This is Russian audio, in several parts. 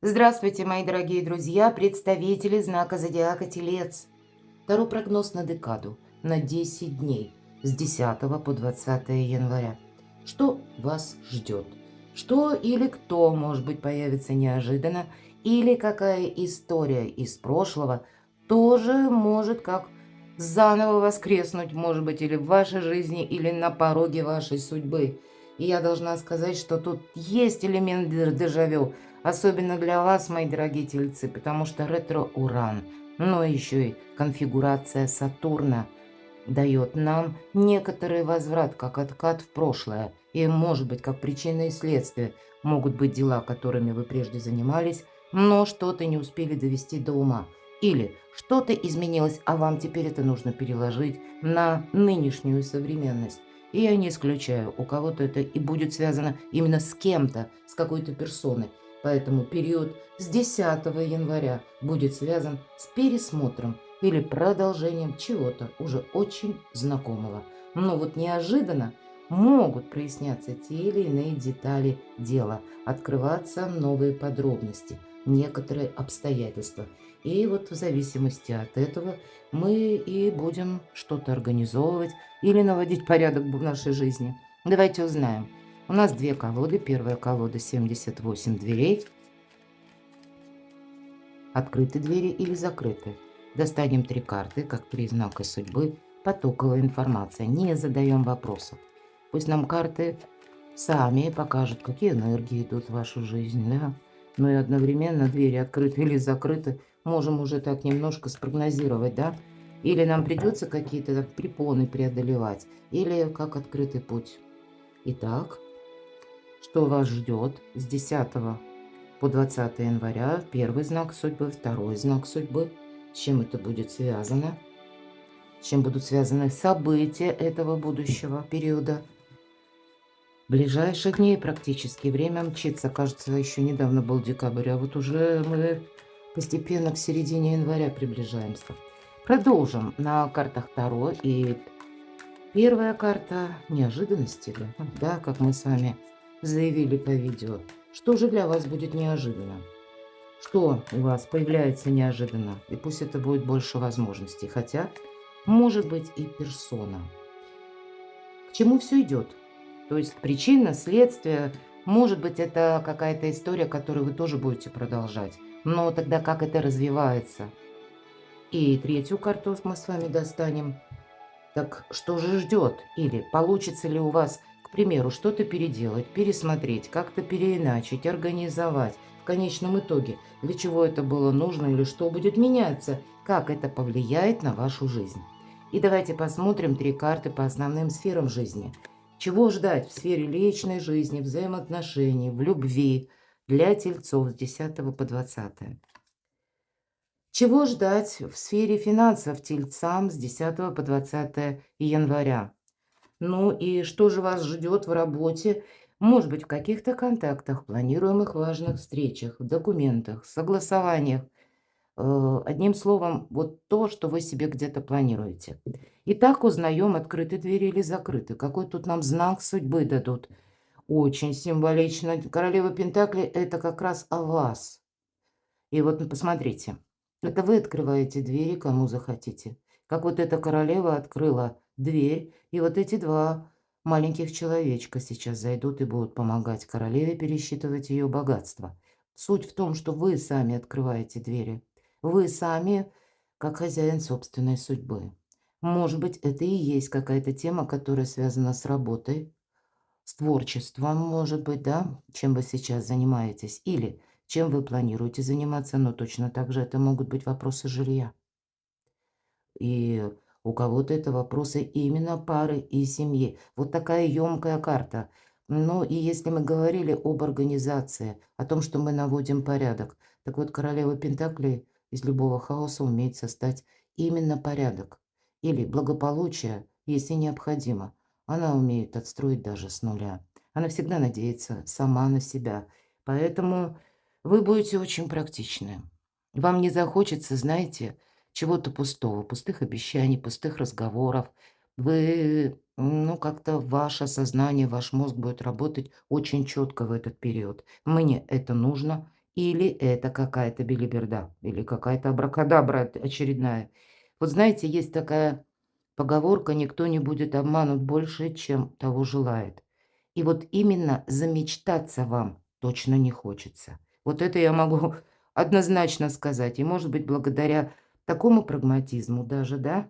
Здравствуйте, мои дорогие друзья, представители знака зодиака Телец. Второй прогноз на декаду, на 10 дней, с 10 по 20 января. Что вас ждет? Что или кто, может быть, появится неожиданно, или какая история из прошлого тоже может как заново воскреснуть, может быть, или в вашей жизни, или на пороге вашей судьбы. И я должна сказать, что тут есть элемент дежавю, особенно для вас, мои дорогие тельцы, потому что ретро-уран, но еще и конфигурация Сатурна дает нам некоторый возврат, как откат в прошлое. И, может быть, как причина и следствие могут быть дела, которыми вы прежде занимались, но что-то не успели довести до ума. Или что-то изменилось, а вам теперь это нужно переложить на нынешнюю современность. И я не исключаю, у кого-то это и будет связано именно с кем-то, с какой-то персоной. Поэтому период с 10 января будет связан с пересмотром или продолжением чего-то уже очень знакомого. Но вот неожиданно могут проясняться те или иные детали дела, открываться новые подробности, некоторые обстоятельства. И вот в зависимости от этого мы и будем что-то организовывать или наводить порядок в нашей жизни. Давайте узнаем. У нас две колоды. Первая колода 78 дверей. Открыты двери или закрыты. Достанем три карты, как три знака судьбы, потоковая информация. Не задаем вопросов. Пусть нам карты сами покажут, какие энергии идут в вашу жизнь, да. Но и одновременно двери открыты или закрыты можем уже так немножко спрогнозировать, да. Или нам придется какие-то препоны преодолевать, или как открытый путь. Итак, что вас ждет с 10 по 20 января? Первый знак судьбы, второй знак судьбы. С чем это будет связано? С чем будут связаны события этого будущего периода? Ближайших дней практически. Время мчится. Кажется, еще недавно был декабрь, а вот уже мы постепенно к середине января приближаемся. Продолжим на картах Таро. И первая карта неожиданности, да, как мы с вами заявили по видео. Что же для вас будет неожиданно? Что у вас появляется неожиданно? И пусть это будет больше возможностей. Хотя, может быть, и персона. К чему все идет? То есть причина, следствие. Может быть, это какая-то история, которую вы тоже будете продолжать. Но тогда как это развивается? И третью карту мы с вами достанем. Так что же ждет? Или получится ли у вас, к примеру, что-то переделать, пересмотреть, как-то переиначить, организовать? В конечном итоге, для чего это было нужно или что будет меняться? Как это повлияет на вашу жизнь? И давайте посмотрим три карты по основным сферам жизни. Чего ждать в сфере личной жизни, взаимоотношений, в любви для тельцов с 10 по 20? Чего ждать в сфере финансов тельцам с 10 по 20 января? Ну и что же вас ждет в работе? Может быть, в каких-то контактах, планируемых важных встречах, в документах, согласованиях. Одним словом, вот то, что вы себе где-то планируете. Итак, узнаем, открыты двери или закрыты. Какой тут нам знак судьбы дадут? Очень символично. Королева Пентакли – это как раз о вас. И вот посмотрите, это вы открываете двери, кому захотите. Как вот эта королева открыла дверь, и вот эти два маленьких человечка сейчас зайдут и будут помогать королеве пересчитывать ее богатство. Суть в том, что вы сами открываете двери. Вы сами, как хозяин собственной судьбы. Может быть, это и есть какая-то тема, которая связана с работой, с творчеством, может быть, да, чем вы сейчас занимаетесь, или чем вы планируете заниматься, но точно так же это могут быть вопросы жилья. И у кого-то это вопросы именно пары и семьи. Вот такая емкая карта. Ну и если мы говорили об организации, о том, что мы наводим порядок, так вот королева Пентаклей из любого хаоса умеет создать именно порядок или благополучие, если необходимо. Она умеет отстроить даже с нуля. Она всегда надеется сама на себя. Поэтому вы будете очень практичны. Вам не захочется, знаете, чего-то пустого, пустых обещаний, пустых разговоров. Вы, ну, как-то ваше сознание, ваш мозг будет работать очень четко в этот период. Мне это нужно, Или это какая-то белиберда, или какая-то абракадабра очередная. Вот знаете, есть такая поговорка: «Никто не будет обманут больше, чем того желает». И вот именно замечтаться вам точно не хочется. Вот это я могу однозначно сказать. И, может быть, благодаря такому прагматизму даже, да,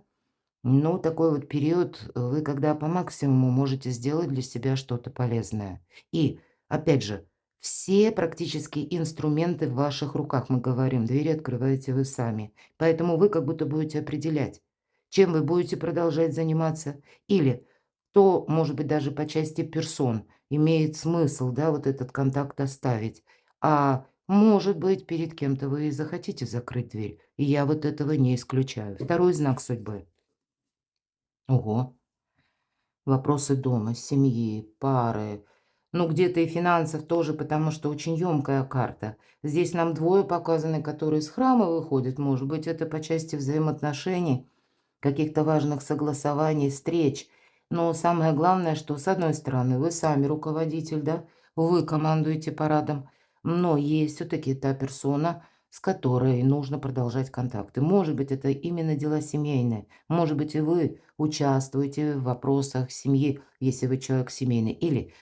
ну, такой вот период, вы когда по максимуму можете сделать для себя что-то полезное. И, опять же, все практически инструменты в ваших руках, мы говорим, двери открываете вы сами. Поэтому вы как будто будете определять, чем вы будете продолжать заниматься, или то, может быть, даже по части персон имеет смысл, да, вот этот контакт оставить. А может быть, перед кем-то вы и захотите закрыть дверь. И я вот этого не исключаю. Второй знак судьбы. Ого. Вопросы дома, семьи, пары. Ну, где-то и финансов тоже, потому что очень емкая карта. Здесь нам двое показаны, которые из храма выходят. Может быть, это по части взаимоотношений, каких-то важных согласований, встреч. Но самое главное, что с одной стороны вы сами руководитель, да, вы командуете парадом, но есть все-таки та персона, с которой нужно продолжать контакты. Может быть, это именно дела семейные. Может быть, и вы участвуете в вопросах семьи, если вы человек семейный. Или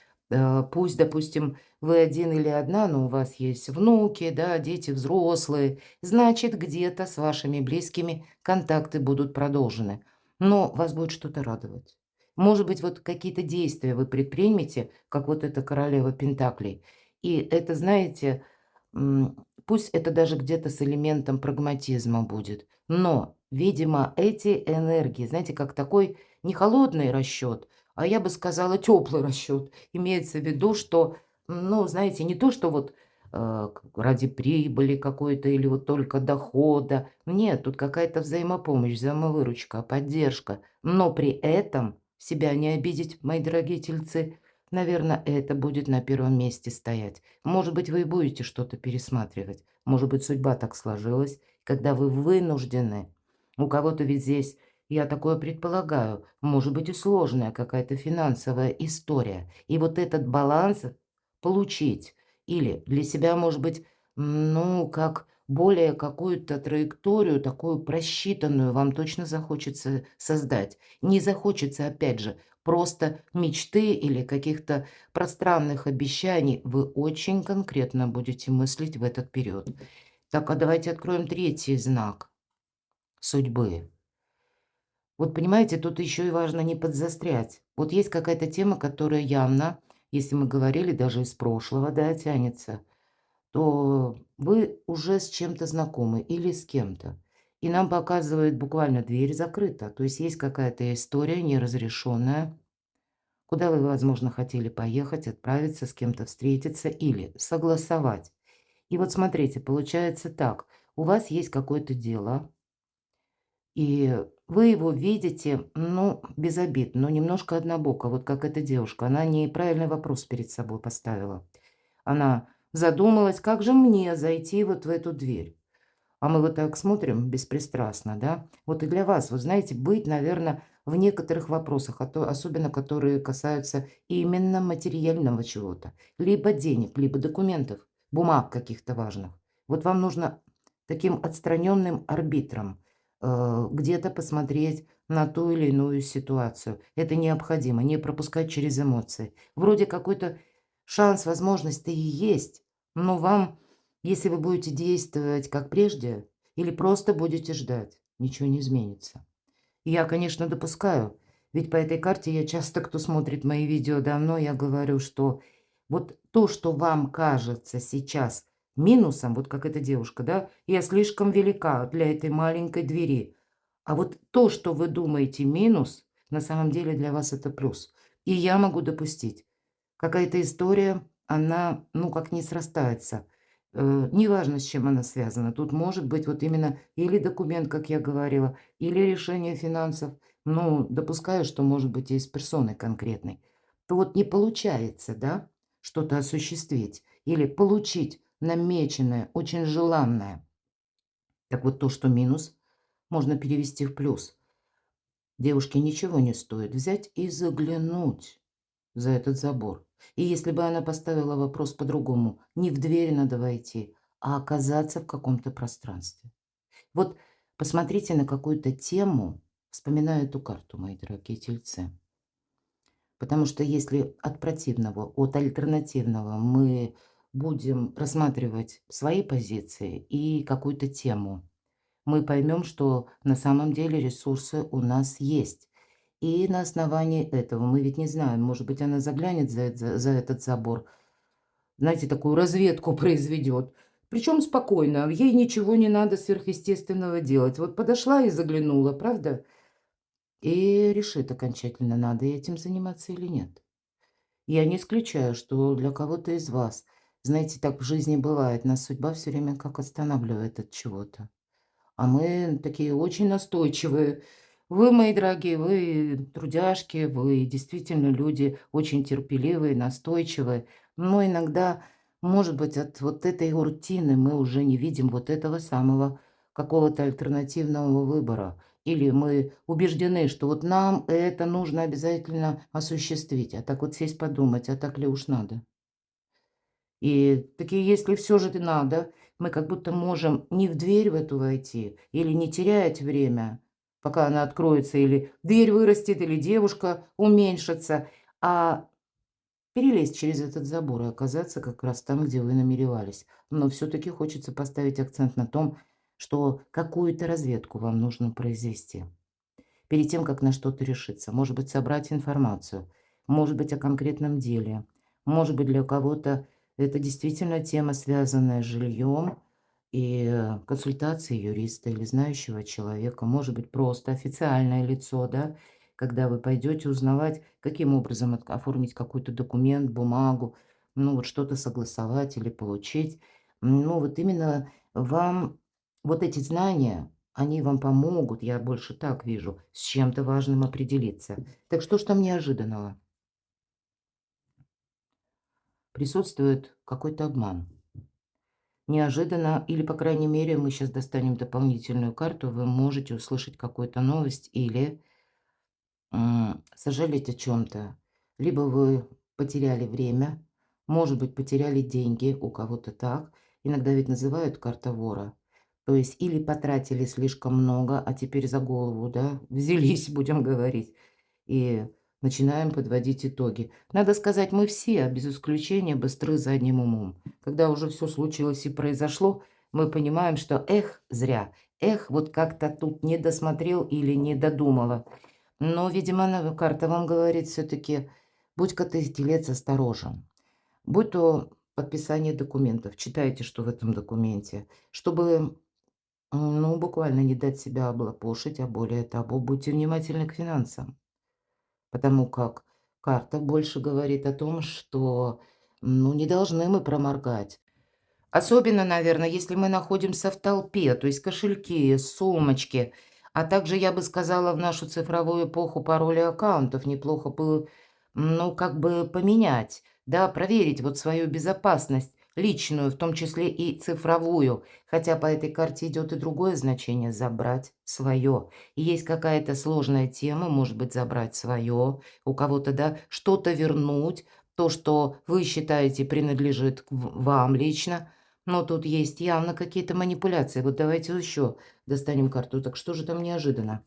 пусть, допустим, вы один или одна, но у вас есть внуки, да, дети взрослые, значит, где-то с вашими близкими контакты будут продолжены. Но вас будет что-то радовать. Может быть, вот какие-то действия вы предпримете, как вот эта королева Пентаклей. И это, знаете, пусть это даже где-то с элементом прагматизма будет. Но, видимо, эти энергии, знаете, как такой не холодный расчет, а я бы сказала теплый расчет. Имеется в виду, что, ну, знаете, не то, что вот ради прибыли какой-то или вот только дохода. Нет, тут какая-то взаимопомощь, взаимовыручка, поддержка. Но при этом себя не обидеть, мои дорогие тельцы, наверное, это будет на первом месте стоять. Может быть, вы и будете что-то пересматривать. Может быть, судьба так сложилась, когда вы вынуждены. У кого-то ведь здесь, я такое предполагаю, может быть и сложная какая-то финансовая история. И вот этот баланс получить или для себя, может быть, ну, как более какую-то траекторию, такую просчитанную вам точно захочется создать. Не захочется, опять же, просто мечты или каких-то пространных обещаний. Вы очень конкретно будете мыслить в этот период. Так, а давайте откроем третий знак судьбы. Вот понимаете, тут еще и важно не подзастрять. Вот есть какая-то тема, которая явно, если мы говорили даже из прошлого, да, тянется, то вы уже с чем-то знакомы или с кем-то. И нам показывает буквально дверь закрыта. То есть есть какая-то история неразрешенная, куда вы, возможно, хотели поехать, отправиться, с кем-то встретиться или согласовать. И вот смотрите, получается так. У вас есть какое-то дело, и вы его видите, ну, без обид, но немножко однобоко, вот как эта девушка. Она неправильный вопрос перед собой поставила. Она задумалась, как же мне зайти вот в эту дверь. А мы вот так смотрим беспристрастно, да. Вот и для вас, вы знаете, быть, наверное, в некоторых вопросах, а то особенно которые касаются именно материального чего-то, либо денег, либо документов, бумаг каких-то важных. Вот вам нужно таким отстраненным арбитром где-то посмотреть на ту или иную ситуацию. Это необходимо, не пропускать через эмоции. Вроде какой-то шанс, возможность-то и есть, но вам, если вы будете действовать как прежде или просто будете ждать, ничего не изменится. Я, конечно, допускаю, ведь по этой карте я часто, кто смотрит мои видео давно, я говорю, что вот то, что вам кажется сейчас минусом, вот как эта девушка, да, я слишком велика для этой маленькой двери. А вот то, что вы думаете минус, на самом деле для вас это плюс. И я могу допустить. Какая-то история, она, ну, как не срастается. Неважно, с чем она связана. Тут может быть вот именно или документ, как я говорила, или решение финансов. Ну, допускаю, что может быть и с персоной конкретной. То вот не получается, да, что-то осуществить или получить намеченное, очень желанное. Так вот то, что минус, можно перевести в плюс. Девушке ничего не стоит взять и заглянуть за этот забор. И если бы она поставила вопрос по-другому, не в дверь надо войти, а оказаться в каком-то пространстве. Вот посмотрите на какую-то тему, вспоминаю эту карту, мои дорогие тельцы. Потому что если от противного, от альтернативного мы будем рассматривать свои позиции и какую-то тему, мы поймем, что на самом деле ресурсы у нас есть. И на основании этого мы ведь не знаем, может быть, она заглянет за этот забор, знаете, такую разведку произведет. Причем спокойно, ей ничего не надо сверхъестественного делать. Вот подошла и заглянула, правда? И решит окончательно, надо этим заниматься или нет. Я не исключаю, что для кого-то из вас, знаете, так в жизни бывает, нас судьба все время как останавливает от чего-то. А мы такие очень настойчивые. Вы, мои дорогие, вы трудяшки, вы действительно люди очень терпеливые, настойчивые. Но иногда, может быть, от вот этой рутины мы уже не видим вот этого самого какого-то альтернативного выбора. Или мы убеждены, что вот нам это нужно обязательно осуществить. А так вот сесть подумать, а так ли уж надо? И такие, если все же ты надо, мы как будто можем не в дверь в эту войти или не терять время, пока она откроется, или дверь вырастет, или девушка уменьшится, а перелезть через этот забор и оказаться как раз там, где вы намеревались. Но все таки хочется поставить акцент на том, что какую-то разведку вам нужно произвести. Перед тем, как на что-то решиться. Может быть, собрать информацию, может быть, о конкретном деле, может быть, для кого-то это действительно тема, связанная с жильем, и консультации юриста или знающего человека, может быть, просто официальное лицо, да, когда вы пойдете узнавать, каким образом оформить какой-то документ, бумагу, ну вот что-то согласовать или получить. Ну вот именно вам вот эти знания, они вам помогут, я больше так вижу, с чем-то важным определиться. Так что ж там неожиданного? Присутствует какой-то обман. Неожиданно, или, по крайней мере, мы сейчас достанем дополнительную карту, вы можете услышать какую-то новость или сожалеть о чем-то. Либо вы потеряли время, может быть, потеряли деньги, у кого-то так. Иногда ведь называют карта вора. То есть или потратили слишком много, а теперь за голову, да, взялись, будем говорить, и начинаем подводить итоги. Надо сказать, мы все, без исключения, быстры задним умом. Когда уже все случилось и произошло, мы понимаем, что эх, зря, эх, вот как-то тут не досмотрел или не додумала. Но, видимо, карта вам говорит все таки будь-ка ты, телец, осторожен. Будь то подписание документов, читайте, что в этом документе, чтобы, ну, буквально не дать себя облапошить, а более того, будьте внимательны к финансам. Потому как карта больше говорит о том, что, ну, не должны мы проморгать. Особенно, наверное, если мы находимся в толпе, то есть кошельки, сумочки, а также, я бы сказала, в нашу цифровую эпоху пароли аккаунтов неплохо бы, ну, как бы поменять, да, проверить вот свою безопасность личную, в том числе и цифровую. Хотя по этой карте идет и другое значение– забрать свое. И есть какая-то сложная тема, может быть, забрать свое, у кого-то, да, что-то вернуть, то, что вы считаете принадлежит вам лично, но тут есть явно какие-то манипуляции. Вот давайте еще достанем карту. Так что же там неожиданно?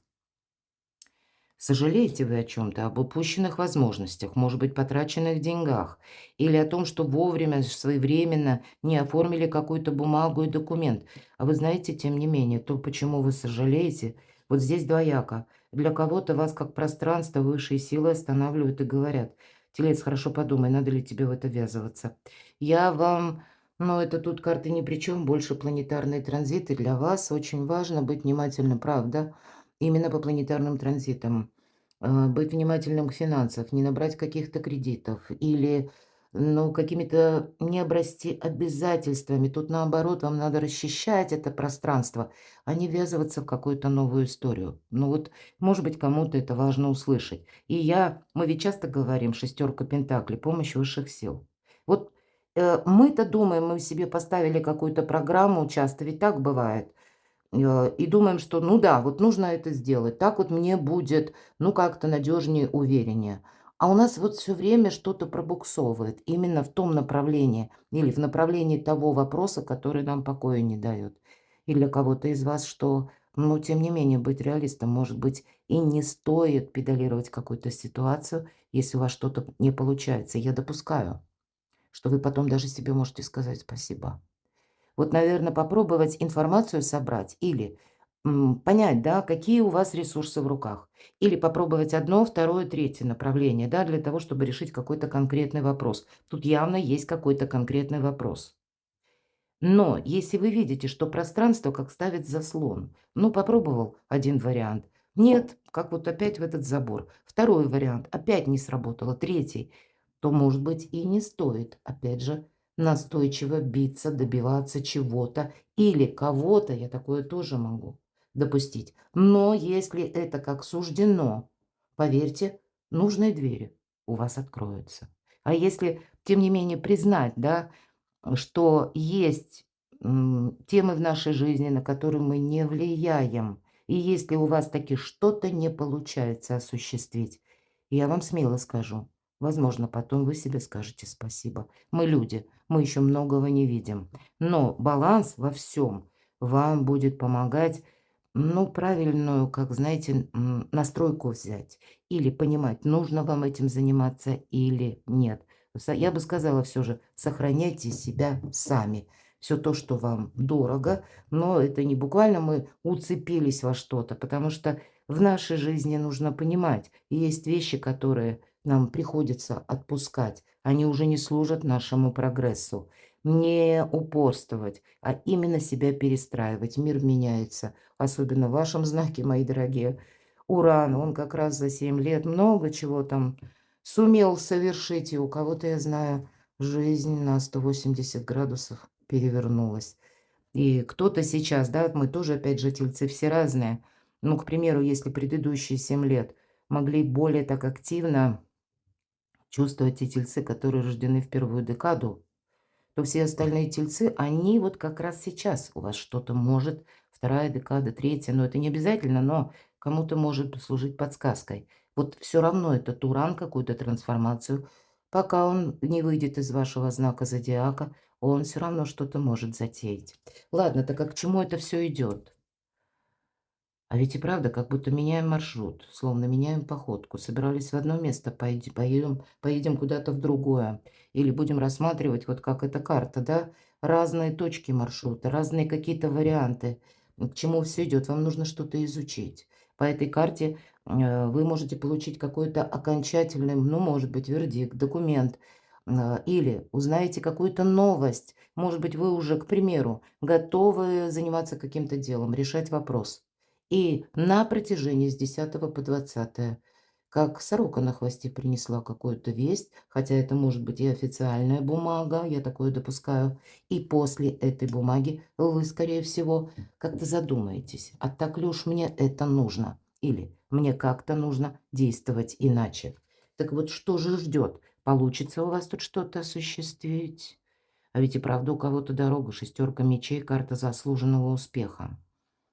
Сожалеете вы о чем-то, об упущенных возможностях, может быть, потраченных деньгах, или о том, что вовремя, своевременно не оформили какую-то бумагу и документ. А вы знаете, тем не менее, то, почему вы сожалеете, вот здесь двояко. Для кого-то вас как пространство высшие силы останавливают и говорят: «Телец, хорошо подумай, надо ли тебе в это ввязываться». Я вам, ну, это тут карты ни при чем, больше планетарные транзиты. Для вас очень важно быть внимательным, правда, именно по планетарным транзитам. Быть внимательным к финансам, не набрать каких-то кредитов или, ну, какими-то не обрасти обязательствами. Тут, наоборот, вам надо расчищать это пространство, а не ввязываться в какую-то новую историю. Ну вот, может быть, кому-то это важно услышать. Мы ведь часто говорим, шестерка пентаклей, помощь высших сил. Вот мы-то думаем, мы себе поставили какую-то программу, часто ведь так бывает, и думаем, что ну да, вот нужно это сделать, так вот мне будет, ну, как-то надежнее, увереннее. А у нас вот все время что-то пробуксовывает именно в том направлении или в направлении того вопроса, который нам покоя не дает. И для кого-то из вас, что, ну, тем не менее, быть реалистом, может быть, и не стоит педалировать какую-то ситуацию, если у вас что-то не получается. Я допускаю, что вы потом даже себе можете сказать спасибо. Вот, наверное, попробовать информацию собрать или, понять, да, какие у вас ресурсы в руках. Или попробовать одно, второе, третье направление, да, для того, чтобы решить какой-то конкретный вопрос. Тут явно есть какой-то конкретный вопрос. Но если вы видите, что пространство как ставит заслон, ну, попробовал один вариант, нет, как вот опять в этот забор. Второй вариант, опять не сработало, третий, то, может быть, и не стоит, опять же, настойчиво биться, добиваться чего-то или кого-то, я такое тоже могу допустить. Но если это как суждено, поверьте, нужные двери у вас откроются. А если, тем не менее, признать, да, что есть, темы в нашей жизни, на которые мы не влияем. И если у вас таки что-то не получается осуществить, я вам смело скажу, возможно, потом вы себе скажете спасибо. Мы люди, мы еще многого не видим. Но баланс во всем вам будет помогать, ну, правильную, как знаете, настройку взять. Или понимать, нужно вам этим заниматься или нет. Я бы сказала все же, сохраняйте себя сами. Все то, что вам дорого, но это не буквально мы уцепились во что-то, потому что в нашей жизни нужно понимать, есть вещи, которые нам приходится отпускать. Они уже не служат нашему прогрессу. Не упорствовать, а именно себя перестраивать. Мир меняется, особенно в вашем знаке, мои дорогие. Уран, он как раз за 7 лет много чего там сумел совершить, и у кого-то, я знаю, жизнь на 180 градусов перевернулась. И кто-то сейчас, да, мы тоже, опять же, тельцы все разные. Ну, к примеру, если предыдущие 7 лет могли более так активно чувствовать те тельцы, которые рождены в первую декаду, то все остальные тельцы, они вот как раз сейчас у вас что-то может, вторая декада, третья, но это не обязательно, но кому-то может служить подсказкой. Вот все равно этот уран, какую-то трансформацию, пока он не выйдет из вашего знака зодиака, он все равно что-то может затеять. Ладно, так а к чему это все идет? А ведь и правда, как будто меняем маршрут, словно меняем походку. Собирались в одно место, поедем куда-то в другое. Или будем рассматривать, вот как эта карта, да, разные точки маршрута, разные какие-то варианты. К чему все идет? Вам нужно что-то изучить. По этой карте вы можете получить какой-то окончательный, ну, может быть, вердикт, документ. Или узнаете какую-то новость. Может быть, вы уже, к примеру, готовы заниматься каким-то делом, решать вопрос. И на протяжении с 10 по 20, как сорока на хвосте принесла какую-то весть, хотя это может быть и официальная бумага, я такое допускаю, и после этой бумаги вы, скорее всего, как-то задумаетесь, а так ли уж мне это нужно? Или мне как-то нужно действовать иначе? Так вот, что же ждет? Получится у вас тут что-то осуществить? А ведь и правда у кого-то дорога, шестерка мечей, карта заслуженного успеха.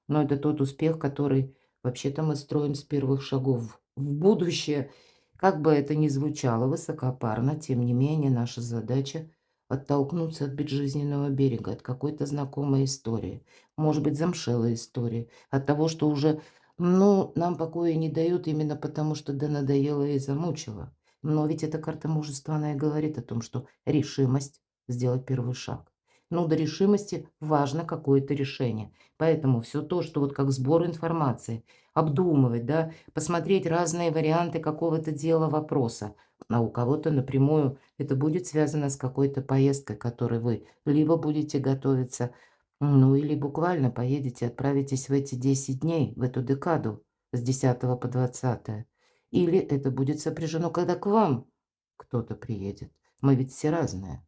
Но это тот успех, который вообще-то мы строим с первых шагов в будущее. Как бы это ни звучало высокопарно, тем не менее наша задача оттолкнуться от безжизненного берега, от какой-то знакомой истории, может быть, замшелой истории, от того, что уже, ну, нам покоя не дает именно потому, что да надоело и замучило. Но ведь эта карта мужества, она и говорит о том, что решимость сделать первый шаг. Ну, до решимости важно какое-то решение. Поэтому все то, что вот как сбор информации, обдумывать, да, посмотреть разные варианты какого-то дела, вопроса. А у кого-то напрямую это будет связано с какой-то поездкой, к которой вы либо будете готовиться, ну или буквально поедете, отправитесь в эти 10 дней, в эту декаду с 10 по 20. Или это будет сопряжено, когда к вам кто-то приедет. Мы ведь все разные.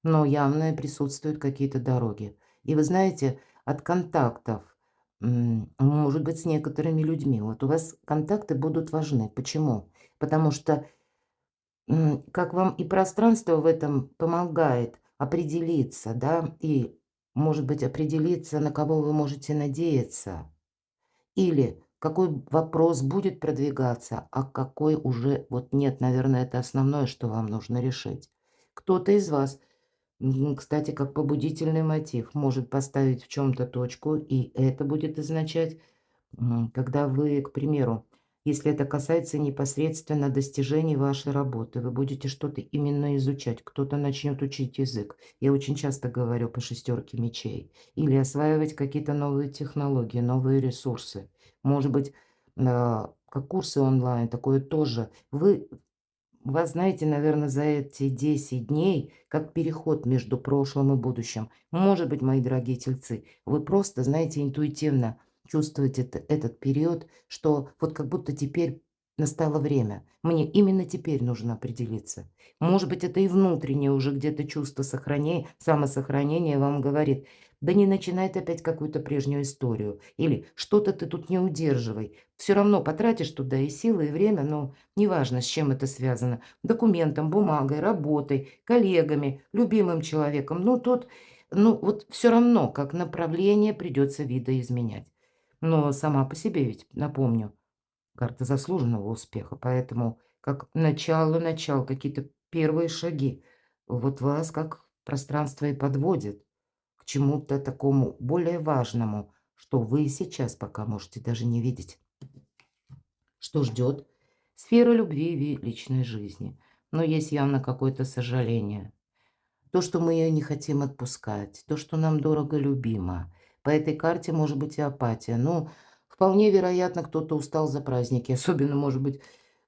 Но явно присутствуют какие-то дороги. И вы знаете, от контактов, может быть, с некоторыми людьми, вот у вас контакты будут важны. Почему? Потому что, как вам и пространство в этом помогает определиться, да, и, может быть, определиться, на кого вы можете надеяться, или какой вопрос будет продвигаться, а какой уже вот нет. Наверное, это основное, что вам нужно решить. Кто-то из вас, кстати, как побудительный мотив, может поставить в чем-то точку, и это будет означать, когда вы, к примеру, если это касается непосредственно достижений вашей работы, вы будете что-то именно изучать, кто-то начнет учить язык. Я очень часто говорю по шестерке мечей. Или осваивать какие-то новые технологии, новые ресурсы. Может быть, как курсы онлайн, такое тоже. Вы вас, знаете, наверное, за эти 10 дней, как переход между прошлым и будущим. Может быть, мои дорогие тельцы, вы просто, знаете, интуитивно чувствуете этот период, что вот как будто теперь настало время. Мне именно теперь нужно определиться. Может быть, это и внутреннее уже где-то чувство сохранения, самосохранения вам говорит, да не начинай ты опять какую-то прежнюю историю. Или что-то ты тут не удерживай. Все равно потратишь туда и силы, и время, но неважно, с чем это связано. Документом, бумагой, работой, коллегами, любимым человеком. Ну, тут, ну, вот все равно, как направление придется видоизменять. Но сама по себе ведь, напомню, карта заслуженного успеха. Поэтому как начало, какие-то первые шаги. Вот вас как пространство и подводит к чему-то такому более важному, что вы сейчас пока можете даже не видеть. Что ждет? Сфера любви и личной жизни. Но есть явно какое-то сожаление. То, что мы ее не хотим отпускать, то, что нам дорого любимо. По этой карте может быть и апатия. Ну, вполне вероятно, кто-то устал за праздники. Особенно, может быть,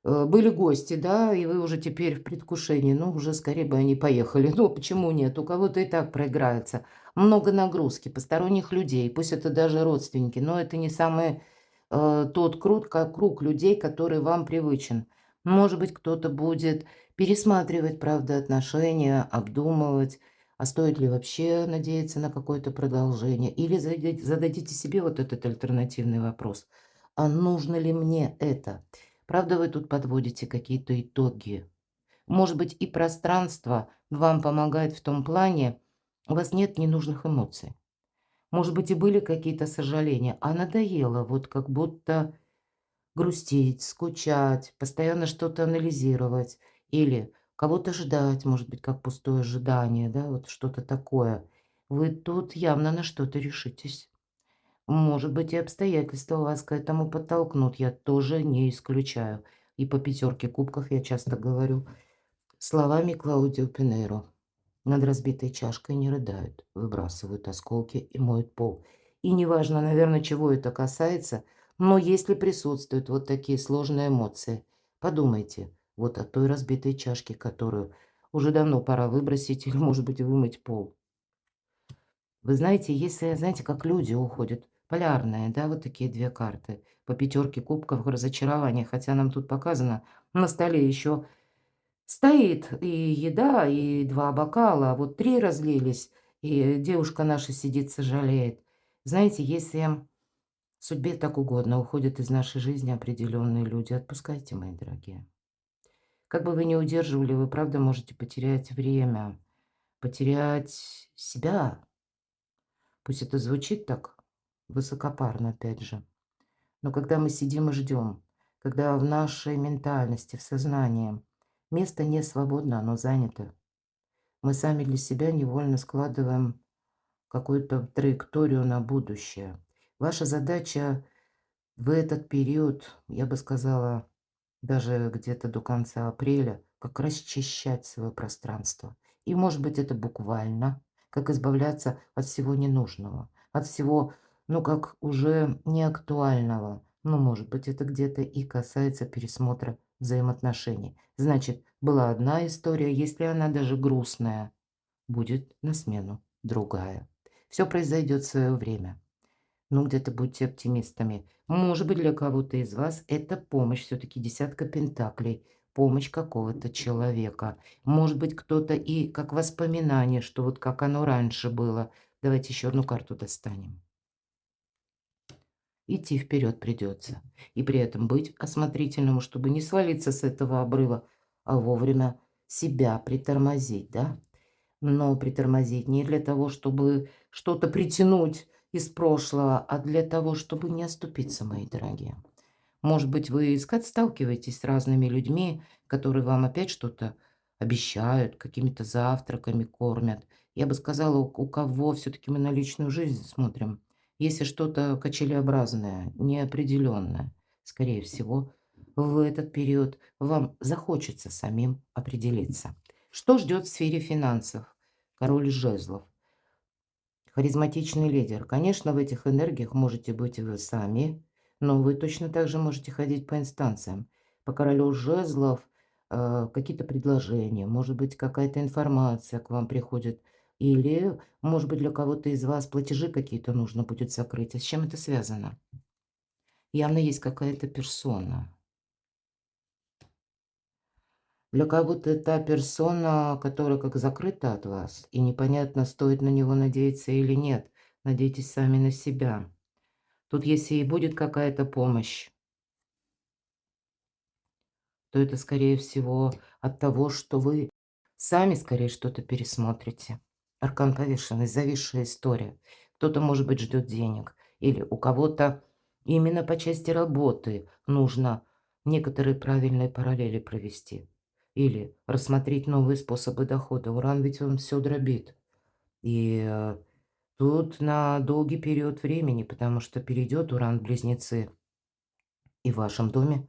были гости, да, и вы уже теперь в предвкушении. Ну, уже скорее бы они поехали. Ну, почему нет? У кого-то и так проиграется. Много нагрузки, посторонних людей. Пусть это даже родственники, но это не самый тот круг людей, который вам привычен. Может быть, кто-то будет пересматривать, правда, отношения, обдумывать, а стоит ли вообще надеяться на какое-то продолжение. Или зададите себе вот этот альтернативный вопрос. А нужно ли мне это? Правда, вы тут подводите какие-то итоги. Может быть, и пространство вам помогает в том плане, у вас нет ненужных эмоций. Может быть, и были какие-то сожаления, а надоело, вот как будто грустить, скучать, постоянно что-то анализировать или кого-то ждать, может быть, как пустое ожидание, да, вот что-то такое. Вы тут явно на что-то решитесь. Может быть, и обстоятельства вас к этому подтолкнут, я тоже не исключаю. И по пятерке кубков я часто говорю словами Клаудио Пинейро. Над разбитой чашкой не рыдают, выбрасывают осколки и моют пол. И неважно, наверное, чего это касается, но если присутствуют вот такие сложные эмоции, подумайте вот о той разбитой чашке, которую уже давно пора выбросить или, может быть, вымыть пол. Вы знаете, если, знаете, как люди уходят, полярные, да, вот такие две карты, по пятерке кубков разочарование, хотя нам тут показано на столе еще стоит и еда, и 2 бокала, а вот 3 разлились, и девушка наша сидит, сожалеет. Знаете, если судьбе так угодно, уходят из нашей жизни определенные люди, отпускайте, мои дорогие. Как бы вы ни удерживали, вы правда можете потерять время, потерять себя. Пусть это звучит так высокопарно, опять же. Но когда мы сидим и ждем, когда в нашей ментальности, в сознании место не свободно, оно занято, мы сами для себя невольно складываем какую-то траекторию на будущее. Ваша задача в этот период, я бы сказала, даже где-то до конца апреля, как расчищать свое пространство. И, может быть, это буквально, как избавляться от всего ненужного, от всего, ну, как уже неактуального. Ну, может быть, это где-то и касается пересмотра взаимоотношений. Значит, была одна история, если она даже грустная, будет на смену другая. Все произойдет в свое время. Ну, где-то будьте оптимистами. Может быть, для кого-то из вас это помощь, все-таки десятка пентаклей, помощь какого-то человека. Может быть, кто-то и как воспоминание, что вот как оно раньше было. Давайте еще одну карту достанем. Идти вперед придется. И при этом быть осмотрительным, чтобы не свалиться с этого обрыва, а вовремя себя притормозить, да? Но притормозить не для того, чтобы что-то притянуть из прошлого, а для того, чтобы не оступиться, мои дорогие. Может быть, вы сталкиваетесь с разными людьми, которые вам опять что-то обещают, какими-то завтраками кормят. Я бы сказала, у кого все-таки мы на личную жизнь смотрим, если что-то качелеобразное, неопределенное, скорее всего, в этот период вам захочется самим определиться. Что ждет в сфере финансов? Король жезлов. Харизматичный лидер. Конечно, в этих энергиях можете быть и вы сами, но вы точно так же можете ходить по инстанциям. По королю жезлов какие-то предложения, может быть, какая-то информация к вам приходит, или, может быть, для кого-то из вас платежи какие-то нужно будет закрыть. А с чем это связано? Явно есть какая-то персона. Для кого-то та персона, которая как закрыта от вас, и непонятно, стоит на него надеяться или нет. Надейтесь сами на себя. Тут если и будет какая-то помощь, то это, скорее всего, от того, что вы сами, скорее, что-то пересмотрите. Аркан повешенный, зависшая история. Кто-то, может быть, ждет денег. Или у кого-то именно по части работы нужно некоторые правильные параллели провести. Или рассмотреть новые способы дохода. Уран ведь он все дробит. И тут на долгий период времени, потому что перейдет Уран в Близнецы и в вашем доме.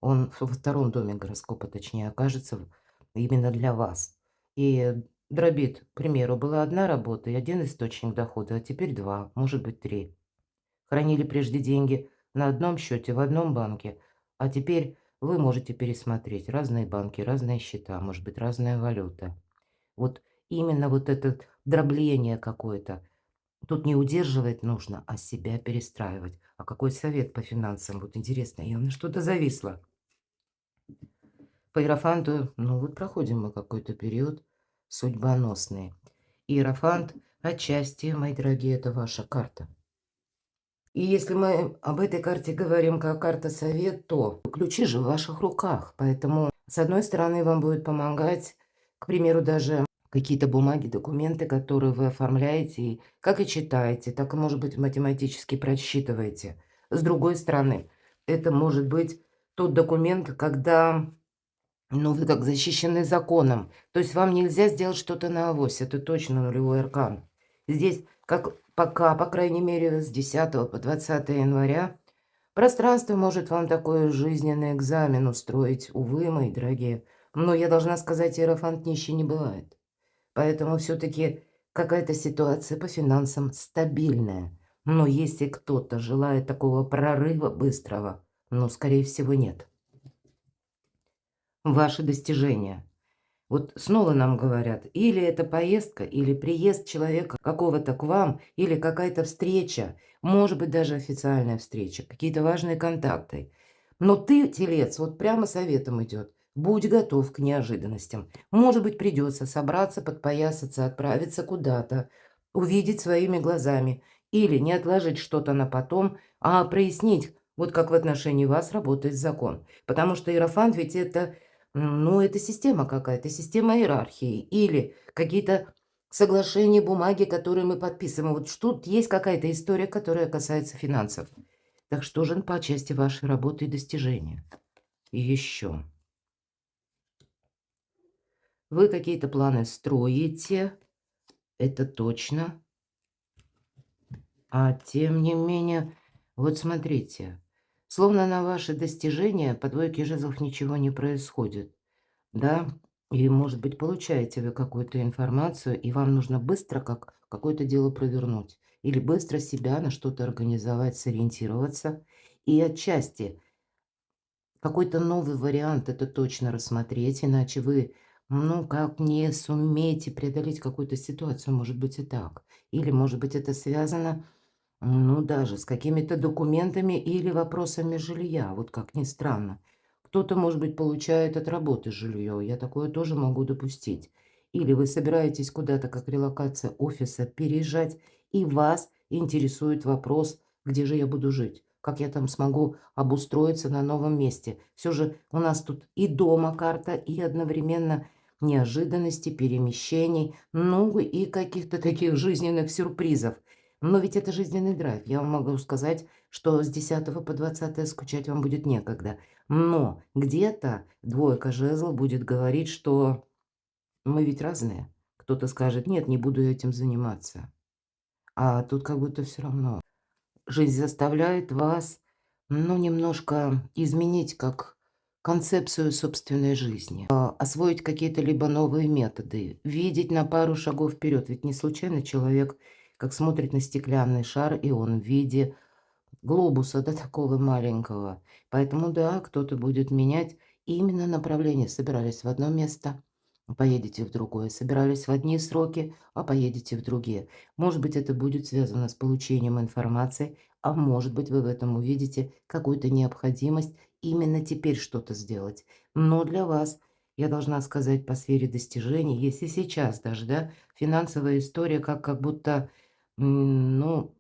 Он во втором доме гороскопа, точнее, окажется именно для вас. И дробит, к примеру, была одна работа и один источник дохода, а теперь два, может быть, три. Хранили прежде деньги на одном счете в одном банке, а теперь вы можете пересмотреть разные банки, разные счета, может быть, разная валюта. Вот именно вот это дробление какое-то. Тут не удерживать нужно, а себя перестраивать. А какой совет по финансам? Вот интересно, явно что-то зависло. По Иерофанту, ну вот проходим мы какой-то период судьбоносный. Иерофант отчасти, мои дорогие, это ваша карта. И если мы об этой карте говорим как карта совет, то ключи же в ваших руках. Поэтому, с одной стороны, вам будет помогать, к примеру, даже какие-то бумаги, документы, которые вы оформляете, и как и читаете, так и, может быть, математически просчитываете. С другой стороны, это может быть тот документ, когда ну, вы как защищены законом. То есть вам нельзя сделать что-то на авось. Это точно нулевой аркан. Здесь, как пока, по крайней мере, с 10 по 20 января, пространство может вам такой жизненный экзамен устроить. Увы, мои дорогие. Но я должна сказать, иерофант нищий не бывает. Поэтому все-таки какая-то ситуация по финансам стабильная. Но если кто-то желает такого прорыва быстрого, ну, скорее всего, нет. Ваши достижения. Вот снова нам говорят, или это поездка, или приезд человека какого-то к вам, или какая-то встреча, может быть, даже официальная встреча, какие-то важные контакты. Но ты, телец, вот прямо советом идет. Будь готов к неожиданностям. Может быть, придется собраться, подпоясаться, отправиться куда-то, увидеть своими глазами. Или не отложить что-то на потом, а прояснить, вот как в отношении вас работает закон. Потому что иерофант ведь это ну, это система какая-то, система иерархии или какие-то соглашения, бумаги, которые мы подписываем. Вот тут есть какая-то история, которая касается финансов. Так что же по части вашей работы и достижения? И еще. Вы какие-то планы строите, это точно. А тем не менее, вот смотрите, словно на ваши достижения по двойке жезлов ничего не происходит. Да, и, может быть, получаете вы какую-то информацию, и вам нужно быстро как какое-то дело провернуть. Или быстро себя на что-то организовать, сориентироваться. И отчасти какой-то новый вариант это точно рассмотреть, иначе вы, ну, как не сумеете преодолеть какую-то ситуацию, может быть, и так. Или, может быть, это связано, ну, даже с какими-то документами или вопросами жилья, вот как ни странно. Кто-то, может быть, получает от работы жилье, я такое тоже могу допустить. Или вы собираетесь куда-то, как релокация офиса, переезжать, и вас интересует вопрос, где же я буду жить, как я там смогу обустроиться на новом месте. Все же у нас тут и дома карта, и одновременно неожиданности, перемещений, ну и каких-то таких жизненных сюрпризов. Но ведь это жизненный драйв. Я вам могу сказать, что с 10 по 20 скучать вам будет некогда. Но где-то двойка жезлов будет говорить, что мы ведь разные. Кто-то скажет: "Нет, не буду этим заниматься". А тут как будто все равно. Жизнь заставляет вас, ну, немножко изменить как концепцию собственной жизни, освоить какие-то либо новые методы, видеть на пару шагов вперед. Ведь не случайно человек как смотрит на стеклянный шар, и он в виде глобуса, да, такого маленького. Поэтому да, кто-то будет менять именно направление. Собирались в одно место, поедете в другое. Собирались в одни сроки, а поедете в другие. Может быть, это будет связано с получением информации, а может быть, вы в этом увидите какую-то необходимость именно теперь что-то сделать. Но для вас, я должна сказать, по сфере достижений, если сейчас даже, да, финансовая история как будто, ну,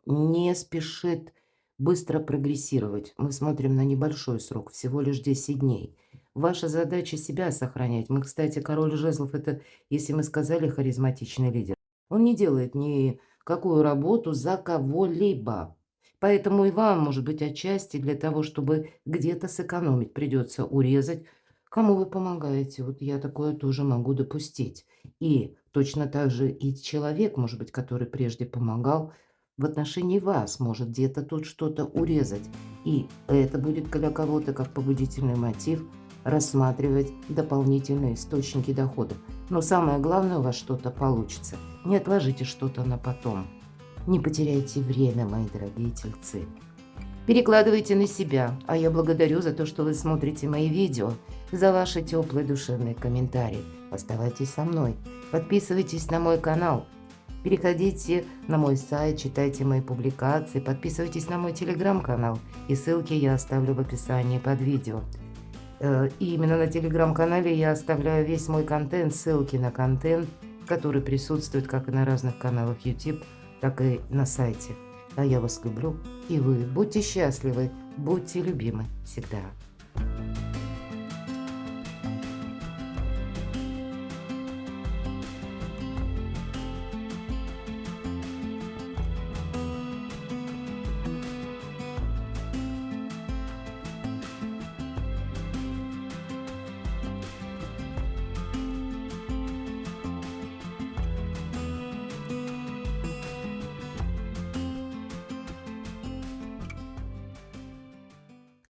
не спешит быстро прогрессировать. Мы смотрим на небольшой срок, всего лишь 10 дней. Ваша задача себя сохранять. Мы, кстати, король жезлов — это, если мы сказали, харизматичный лидер. Он не делает никакую работу за кого-либо. Поэтому и вам, может быть, отчасти для того, чтобы где-то сэкономить, придется урезать, кому вы помогаете. Вот я такое тоже могу допустить. И точно так же и человек, может быть, который прежде помогал, в отношении вас может где-то тут что-то урезать. И это будет для кого-то как побудительный мотив рассматривать дополнительные источники дохода. Но самое главное, у вас что-то получится. Не отложите что-то на потом. Не потеряйте время, мои дорогие тельцы. Перекладывайте на себя, а я благодарю за то, что вы смотрите мои видео, за ваши теплые душевные комментарии. Оставайтесь со мной, подписывайтесь на мой канал. Переходите на мой сайт, читайте мои публикации, подписывайтесь на мой телеграм-канал, и ссылки я оставлю в описании под видео. И именно на телеграм-канале я оставляю весь мой контент, ссылки на контент, который присутствует как и на разных каналах YouTube, так и на сайте. А я вас люблю, и вы будьте счастливы, будьте любимы всегда.